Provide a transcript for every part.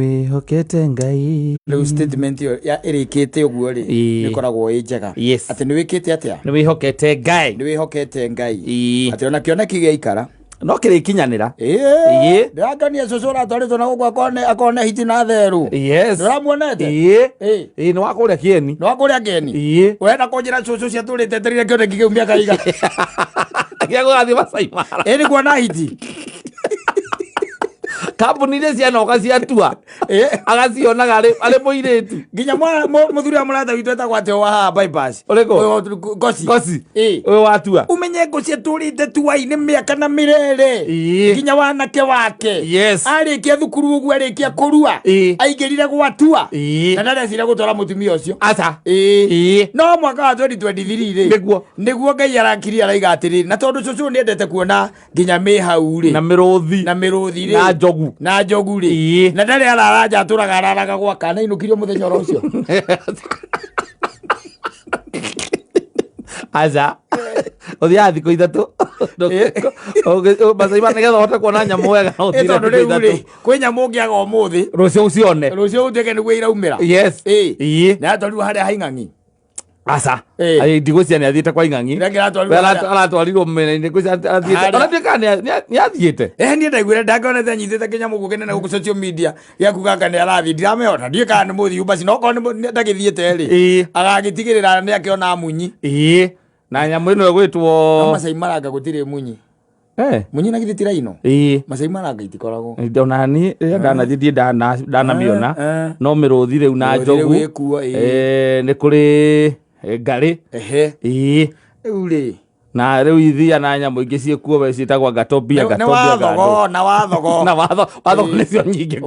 Wihokete Ngai. Riu statement yo ya irikite uguo ri nikoragwo njega ati ni wikite atia ni wihokete Ngai ni wihokete Ngai ati ona kioneki giaikara no kirikinyanira ndangania cocora twaritwo na gukwa akone hiti na theru ndiramuonete ni wakuria kieni wenda kunjira cucu cia turite terire kioneki kiumia kaiga giagugathi Masai Mara ni kuona hiti kambuni iria cianoka ciatua agacionaga arĩ mũirĩtu nginya mũthuri wa mũrata witũ etagwo atĩ wa bypass Ngoci ũyũ watua umenye Ngoci atũrĩte tuai-inĩ mĩaka na mĩrere nginya wanake wake arĩkia thukuru ũguo arĩkia kũrua aingĩrire gwatua na ndarecira gũtwara mũtumia ũcio aca no mwaka wa 2023 nĩguo Ngai arakirie araiga atĩrĩrĩ na tondũ cũcũ nĩendete kuona nginya mĩhau-rĩ na mĩrũthi na njogu ri na ndari araraja aturaga araraga gwaka na inukirio muthenya ro ucio aja othia thiko ithatu Masai Mara nigetha hote kuona nyamu wega no thire thiko ithatu kwi nyamu ngiaga umuthi rucio ucione rucio uteke niguo iraumira na twarirwo haria haing'ang'i asa ndigũcia nĩ athiĩte kwa ing'ang'i aratwarirwo mĩena-inĩ ngũcia ona tuĩka nĩ athiĩte niĩ ndaiguire ndangĩonete anyitĩte kĩnyamũ guo kĩnene gũkũ social media gĩaku gaka nĩ arathiĩ ndiramĩona ndiũĩ kana nĩ mũthiu basi no korwo ndagĩthiĩte-rĩ agagĩtigĩrĩra nĩ akĩona munyi na nyamũ ĩno ĩgwĩtwo Masai Mara gũtirĩ munyi munyi na githĩ tiraino Masai Mara itikoragwo ona niĩ rĩrĩa ndanathiĩ ndanamĩona no mĩrũthi rĩu na njogu nĩ kũrĩ ngarĩ rĩu rĩ na rĩu ithia na nyamũ ingĩ ciĩkuo we ciĩtagwo ngatobia na wathogo nĩcio nyingĩ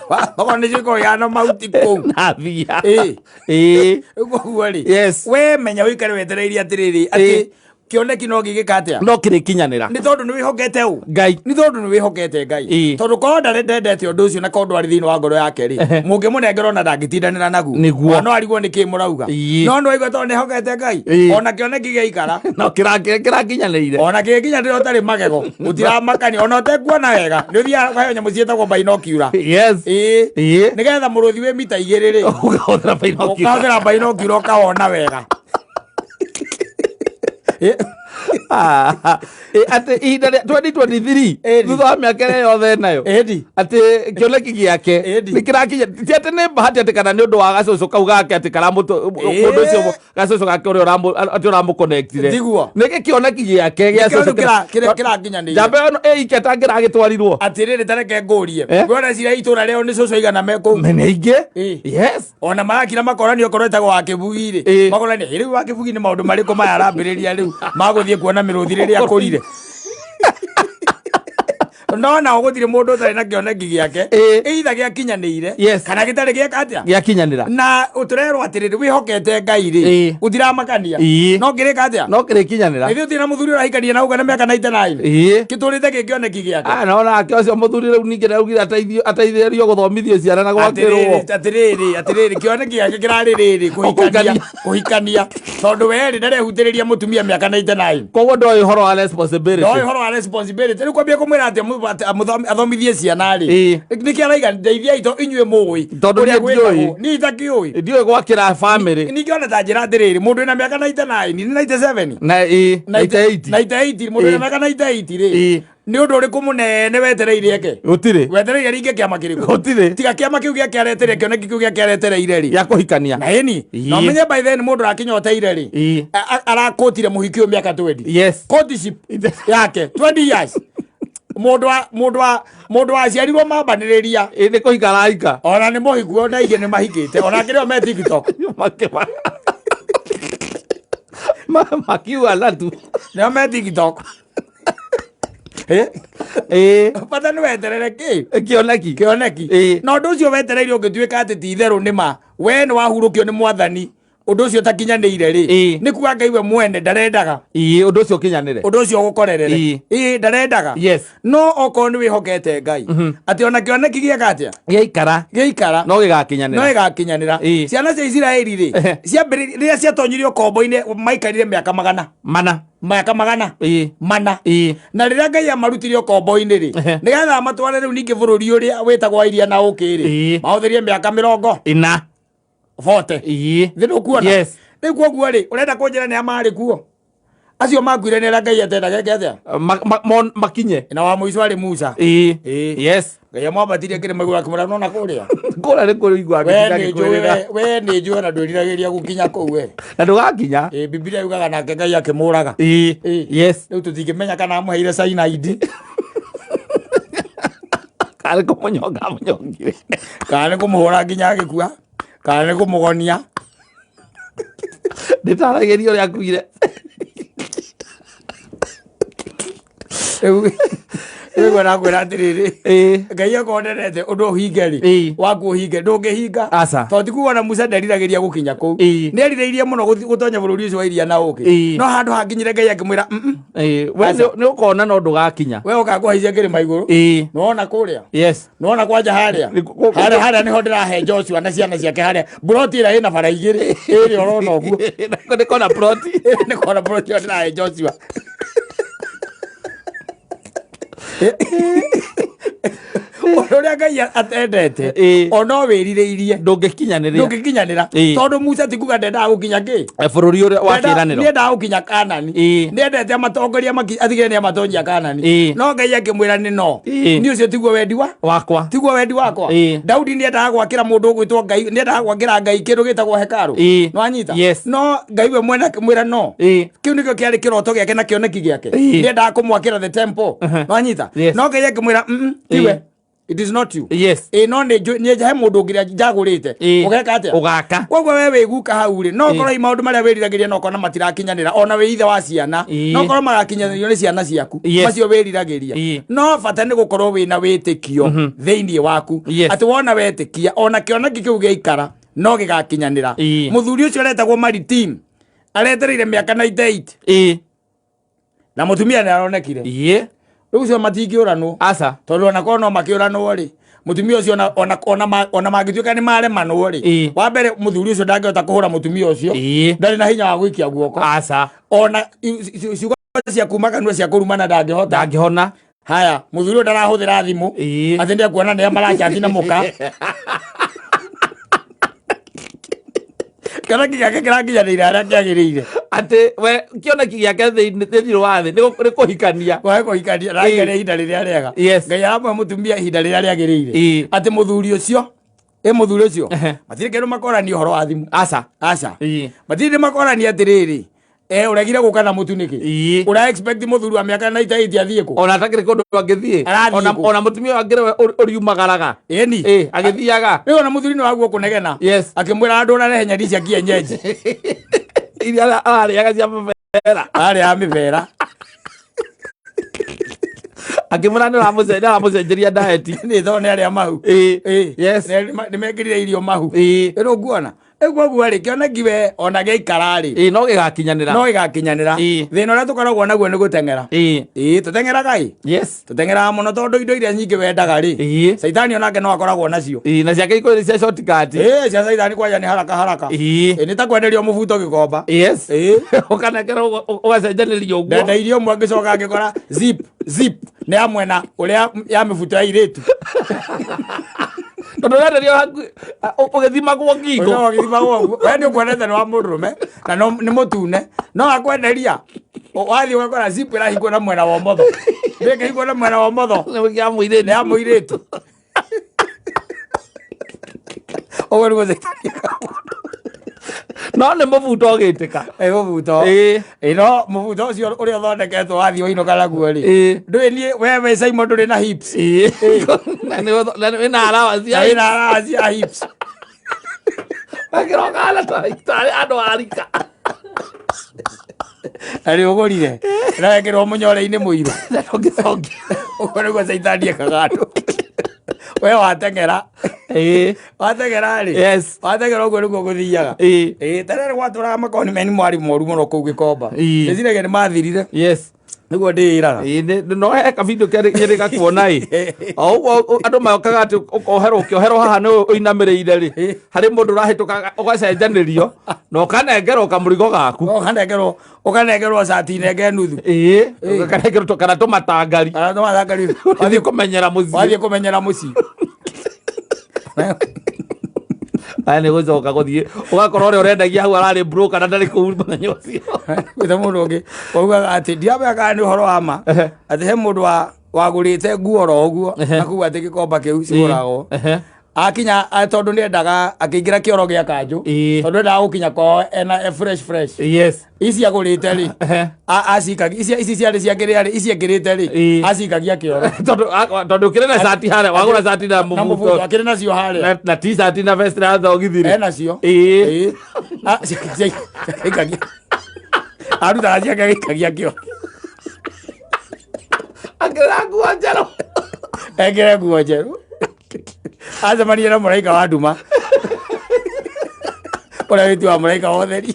wathogo nĩcio ikoyana mauti kũu na thia ũguo rĩ we menya ũikare wetereirie atĩrĩrĩ atĩ kioneki no gigika atia no kirikinyanira ni tondu ni wihokete u Ngai ni tondu ni wihokete Ngai tondu ko ndendete undu ucio na ko ndwari thiini wa ngoro yake ri mungi munengero na ndagitindanira nagu no arigwo ni ki murauga no ndo igwa tondu ni hokete Ngai ona kioneki giaikara no kirakinyanire ona kikinyanire utari magego utiramakani ona utekuona wega ni uthia kayo nyamu cietagwo binocular nigetha muruthi wi mita 2 ri ukahuthira binocular ukawona wega ati ihinda rĩa 2023 thutha wa mĩaka ĩrĩa yothe nayo atĩ kĩoneki gĩake nĩkĩrakinya ti atĩ nĩ bahati atĩ kana nĩ ũndũ wa gacũcũ kau gake atĩ mũndũ ũcio gacũcũ gake ũrĩa atĩ ũramũkonektire nĩkĩ kĩoneki gĩake gĩa kĩrakinyanĩire njamba ĩno ĩike atangĩragĩtwarirwo atĩrĩrĩ tareke ngũrie ngwĩra ciira itũra rĩao nĩ cũcũ igana mekũu mene ingĩ ona marakira makorani okorwo ĩtagwo wa Kĩbugi-rĩ makorani rĩu wa Kĩbugi nĩ maũndũ marĩkũ maya arambĩrĩria rĩu magũthiĩ kuona mĩrũthi rĩrĩa akũrire no na ũgũthire mũndũ ũtarĩ na kĩoneki gĩake either gĩakinyanĩire kana gĩtarĩ gĩeka atĩa gĩakinyanĩra na ũtũrerwo atĩrĩrĩ wĩhokete Ngai-rĩ ũtiramakania no kĩrĩka atĩa no kĩrĩkinyanĩra ithuĩ ũtirĩ na mũthuri ũrahikania na ũgana mĩaka 99 gĩtũrĩte gĩkĩoneki gĩake no nake ũcio mũthuri rĩu ningĩ nĩaugire ateithĩrĩrio gũthomithio ciana na gwakĩrwo atĩrĩrĩ kĩoneki gĩake kĩrarĩ rĩrĩ kũhikania tondũ we rĩ ndarehutĩrĩria mũtumia mĩaka 99 koguo ndoĩ ũhoro wa responsibility rĩu kwambia kũmwĩra atĩ athomithie ciana-rĩ nĩkĩ araiga ndeithia ito inyuĩ mũĩ tondũ niĩ itakĩũĩ ndiũĩ gwakĩra family ningĩ ona ta njĩra atĩrĩrĩ mũndũ wĩna mĩaka 99 ni 97 na 98 mũndũ wĩna mĩaka 98-rĩ nĩ ũndũ ũrĩkũ mũnene wetereire eke gũtirĩ wetereire ringe kĩama kĩrĩkũ gũtirĩ tiga kĩama kĩu gĩake aretereire kĩoneki kĩu gĩake aretereire-rĩ gĩa kũhikania na ĩni no menye by then mũndũ akinyoteire-rĩ arakũtire mũhiki ũyũ mĩaka 20 courtship yake 20 years mũndũ waciarirwo mambanĩrĩria nĩ kũhika araika ona nĩ mũhiku ona ingĩ nĩ mahikĩte ona kĩrĩo me TikTok makiuga latu nĩo me TikTok bata nĩ weterere kĩoneki no ũndũ ũcio wetereire ũngĩtuĩka atĩ ti itherũ nĩma we nĩ wahurũkio nĩ Mwathani undu ucio takinyanire ri ni kuga Ngai we mwene ndarendaga undu ucio kinyanire undu ucio gukorerere ndarendaga no oko ni wihokete Ngai ati ona kioneki gieka atia giikara no gigakinyanira ciana cia Israeli ri cia riria ciatonyirio kombo-ini maikarire miaka mana na riria Ngai amarutirio kombo-ini ri nigetha matware riu ningi bururi uria witagwo iria na uki ri mahuthirie miaka 40 thinu kuona ni kuo ri urenda kunjira ni amari kuo acio makuire ni Ngai atenda geke atia makinye na wa muico ari Musa Ngai amwambatirie kirima iguru akimura nona kuria ni kurigwa we ni njue na ndwiriragiria gukinya kuu we na ndugakinya Biblia yugaga nake Ngai akimuraga riu tutingimenya kana amuheire Cyanide kare kumunyongire kana kumuhura nginya agikua kana kumugonia nditaragerio ria kuire Ego na kwera atiriri Ngai akonderete undu uhingeri waku uhinge ndungihinga to tikuona Musa nderiragiria gukinya kuu ni eririirie muno gutonya bururi ucio wa iria na uki no handu hanginyire Ngai akimwira we ni ukona no ndugakinya we ukaguhaicia kirima iguru nona kuria nona kwanja haria niho ndirahe Joshua na ciana ciake haria broti ira ina bara igiri iri orona oguo nikona broti ndirahe Joshua uria Ngai atendete ono wiririirie ndungikinyanira tondu Musa tikuga ndendaga gukinya ki bururi uria wa kiraniro ndendaga gukinya Kanani ndendete amatongoria atigire ni amatonyia Kanani no Ngai akimwira ni no ni ucio tiguo wendi wakwa Daudi ndendaga gwakira mundu ugwitwo Ngai ndendaga gwakira Ngai kindu gitagwo hekaru no anyita no Ngai we mwene akimwira no kiu nikio kiari kiroto giake na kioneki giake ndendaga kumwakira the temple no anyita no Ngai akimwira tiwe it is not you no ni jahe mundu ngiria njagurite ugeka atia ugaka kogwo we wiguka hau ri no korwo maundu maria wiriragiria no kona matirakinyanira ona we ithe wa ciana no korwo magakinyanirio ni ciana ciaku macio wiriragiria no bata ni gukorwo wina witikio theinie waku ati wona wetikia ona kioneki kiu giikara no gigakinyanira muthuri ucio aretagwo Maritim aretereire miaka 98 na mutumia ni aronekire riu cio matingiuranwo tondu ona korwo no makiuranwo ri mutumia ucio ona mangituika ni maremanwo ri wa mbere muthuri ucio ndangihota kuhura mutumia ucio ndari na hinya wa gwikia guoko ona ciugo cia kuma kanua cia kurumana ndangihona haya muthuri ucio ndarahuthira thimu ati ndia kuona ni amarachati na muka kana gĩake kĩrakinyanĩire harĩa kĩagĩrĩire ati we kĩoneki gĩake thĩinĩ wa thĩ nĩ kũhikania na Ngai ihinda rĩrĩa rĩega Ngai aramũhe mũtumia ihinda rĩrĩa rĩagĩrĩire ati mũthuri ũcio matirĩ kĩndũ makorania ũhoro wa thimũ aca matirĩ makorania atĩrĩrĩ uregire guka na mutu niki ura expect muthuru wa miaka 98 athie ku ona atakire kundu angithie ona mutumia wangire uriumagaraga agithiaga riu ona muthuri ni waguo kunegena akimwira andu na rehenya cia kienyeji iria ariaga cia mivera akimwira ni ramucenjeria diet ni thone aria mahu ni mekirire irio mahu ero nguona egwo gwa ri kioneki we ona geikara ri no gigakinyanira thina uria tukoragwo naguo ni gutengera tutengeraga tutengera muno tondu indo iria nyingi wendaga ri Saitani onake no akoragwo nacio na ciake iko cia shortcut cia Saitani kwaja ni haraka ni ta kwenderio mubuto gikomba ukanekera ugacenjaniria uguo ndenda irio mwe ngicoka ngikora zip ni amwena uria ya mibuto ya iritu tondu wenderio ugithimagwo ngingo we ni ukwendete ni wa murume na ni mutune no akwenderia wathi ugakora zip irahingwo na mwena wa umotho ndikahingwo na mwena wa umotho ni ya muiritu owe ni no ni mubuto gitika mubuto no mubuto ucio uria uthondeketwo wathi uinuka naguo ri ndui ni wewe Simon nduri na hips na allowance ya hips akirogala tari andu arika ari ugurire rawekirwo munyore-ini muiru ngicoki uko niguo Saitani ekaga andu we watengera watengera ri yes watengera ugo rugo guthiaga tarere gwatura makoni meni mwari moru muno ku Gikomba ndicirege ni mathirire yes niguo ndiraga no heka video kere gakuona andu mayokaga ati ukoherwo haha ni uinamireire ri hari mundu urahituka ugacenjanirio no kanengerwo kamurigo gaku ukanengerwo cati nenge nuthu ukanengerwo kana tumatangari wathie kumenyera muci ane gucoka guthie ugakorwo uri urendagia hau arari broker na ndari ku muthenya ucio kwitha mundu ungi uga ati ndiamenya kana ni uhoro wa ma ati he mundu wagurite nguo ro uguo na kuga ati Gikomba kiu ciguragwo akinya tondu ni endaga akiingira kioro gia kanju tondu endaga gukinya kwao ena fresh yes ici agurite ri acikagia ici ciari ciakiria ri ici ngirite ri acikagia kioro tondu kire na shati hare wagura shati na mubuto akire nacio hare na t-shirt na vest na thogithire nacio cikagia aruta ciakagia kioro akira nguo njeru ekire nguo njeru acemania na mũraika wa nduma ũrĩa wĩtua mũraika wa ũtheri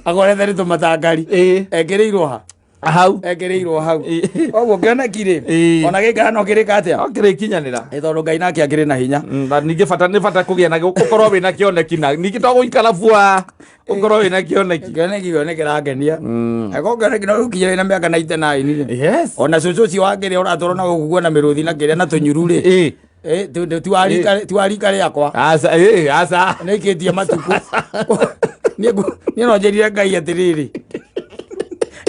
akorethe nĩ tũmatangari ekĩrĩirwo ha hau koguo kĩoneki rĩ ona gĩkara no kĩrĩka atĩa no kĩrĩkinyanĩra tondũ Ngai nake akĩrĩ na hinya ningĩ nĩ bata kũgĩa na ũkorwo wĩna kĩoneki na ningĩ to gũikara bua ũkorwo wĩna kĩoneki nĩ kĩrangenia ko kĩoneki no gũkinya wĩna mĩaka 99 ona cũcũ ũcio wa kĩrĩa ũratwarwo na gũkuo na mĩrũthi na kĩrĩa na tũnyuru rĩ tiwarika rĩakwa nĩ ikĩtie matukũ niĩ no njerire Ngai atĩrĩrĩ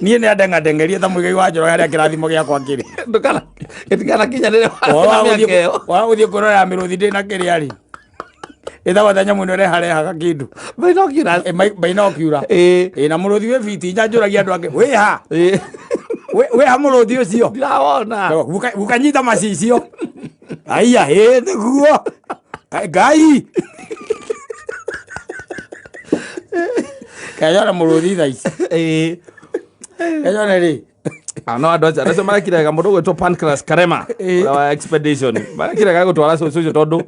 niĩ nĩ andengeria ta mũigai wa njoro harĩa kĩrathimo gĩakwa kĩrĩ gĩtikanakinyanĩre wagũthiĩ kũrora mĩrũthi ndĩ na kĩrĩa rĩ ĩthagwo ta nyamũ ĩno ĩreharehaga kĩndũ binokiura na mũrũthi wĩ biti nyanjũragia andũ angĩ wĩ ha mũrũthi ũcio ndirawona gũkanyita macicio aiya nĩguo Ngai kayona mũrũthi tha ici kayona rĩ no andũ acio marekirega mũndũ gwĩtwo Pancras Karema wa expedition marekirega gũtwara cũcũ ũcio tondũ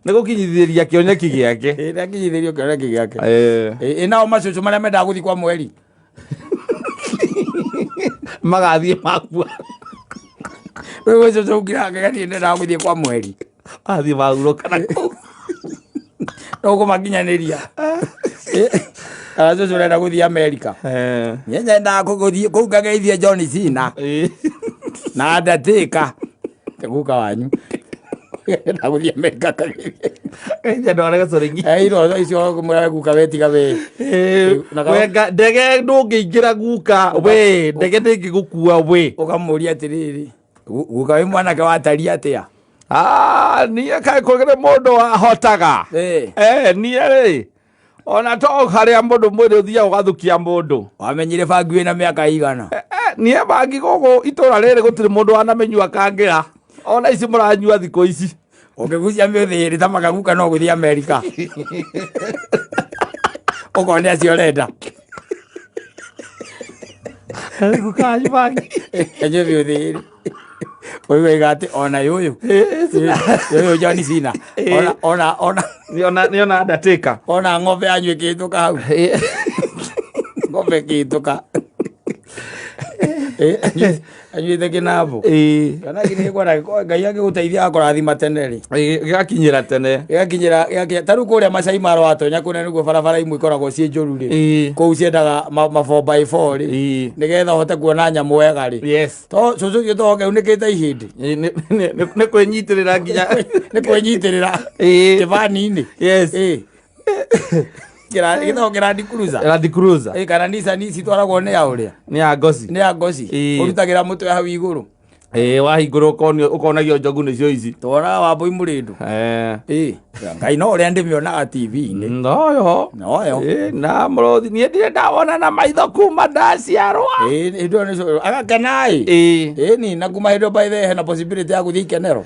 nĩ gũkinyithĩria kĩoneki gĩake nao macũcũ marĩa mendaga gũthiĩ kwa mweri magathiĩ makua wewe cũcũ ũkĩrangega niĩ ndendaga gũthiĩ kwa mweri athiĩ mahurũka na kũu no kũmakinyanĩria cũcũ ũrenda gũthiĩ Amerika niĩ nyendaga gũthiĩ kũu ngageithie John Cena na Undertaker guka wanyu na gũthiĩ Amerika kageithia andũ arĩa gacoringi iro icio mwe guka wetiga we ndege ndũngĩingĩra guka we ndege ndĩngĩgũkua we ũkamũria atĩrĩrĩ guka wĩ mwanake watari atĩa niĩ kaĩ kũgĩrĩ mũndũ wahotaga niĩ rĩ ona to harĩa mũndũ mwĩrĩ ũthiaga ũgathukia mũndũ wamenyire bangi wĩna mĩaka igana niĩ bangi gũkũ itũra rĩrĩ gũtirĩ mũndũ wanamenyua kangĩra ona ici mũranyua thikũ ici ũngĩgucia mĩũthĩ ĩrĩ ta magaguka no gũthiĩ Amerika ũkone acio ũrenda gukanyu bangi enye mĩũthĩ ĩrĩ oiga atĩ ona yũyũ John Cena niona Undertaker ona ng'ombe yanyu ĩkĩhĩtũka hau ng'ombe ĩkĩhĩtũka anyuĩte kĩnabo kana nĩ kwenda Ngai agĩgũteithia akũrathima tene rĩ gĩgakinyĩra tene ta rĩu kũrĩa Masai Mara watonya kũrĩa nĩguo barabara imwe ikoragwo ciĩ njũru rĩ kũu ciendaga ma 4x4 rĩ nĩgetha ũhote kuona nyamũ wega rĩ to cũcũ ũcio to keunĩkĩte ihĩndĩ nĩ kwĩnyitĩrĩra nginya nĩ kwĩnyitĩrĩra kĩbani-inĩ gĩtagwo Land Cruiser kana Nissan citwaragwo nĩ ya ũrĩa nĩ ya ngoci ũrutagĩra mũtwe hau igũrũ wahingũra ũkonagio njogu nĩcio ici tworaga Wambũi Mũrĩndũ Ngai no ũrĩa ndĩmĩonaga TV-inĩ noyo na mũrũthi niĩ ndirĩ ndawona na maitho kuma ndaciarwa agakena na kuma hĩndĩ by the hena possibility ya gũthiĩ ikenero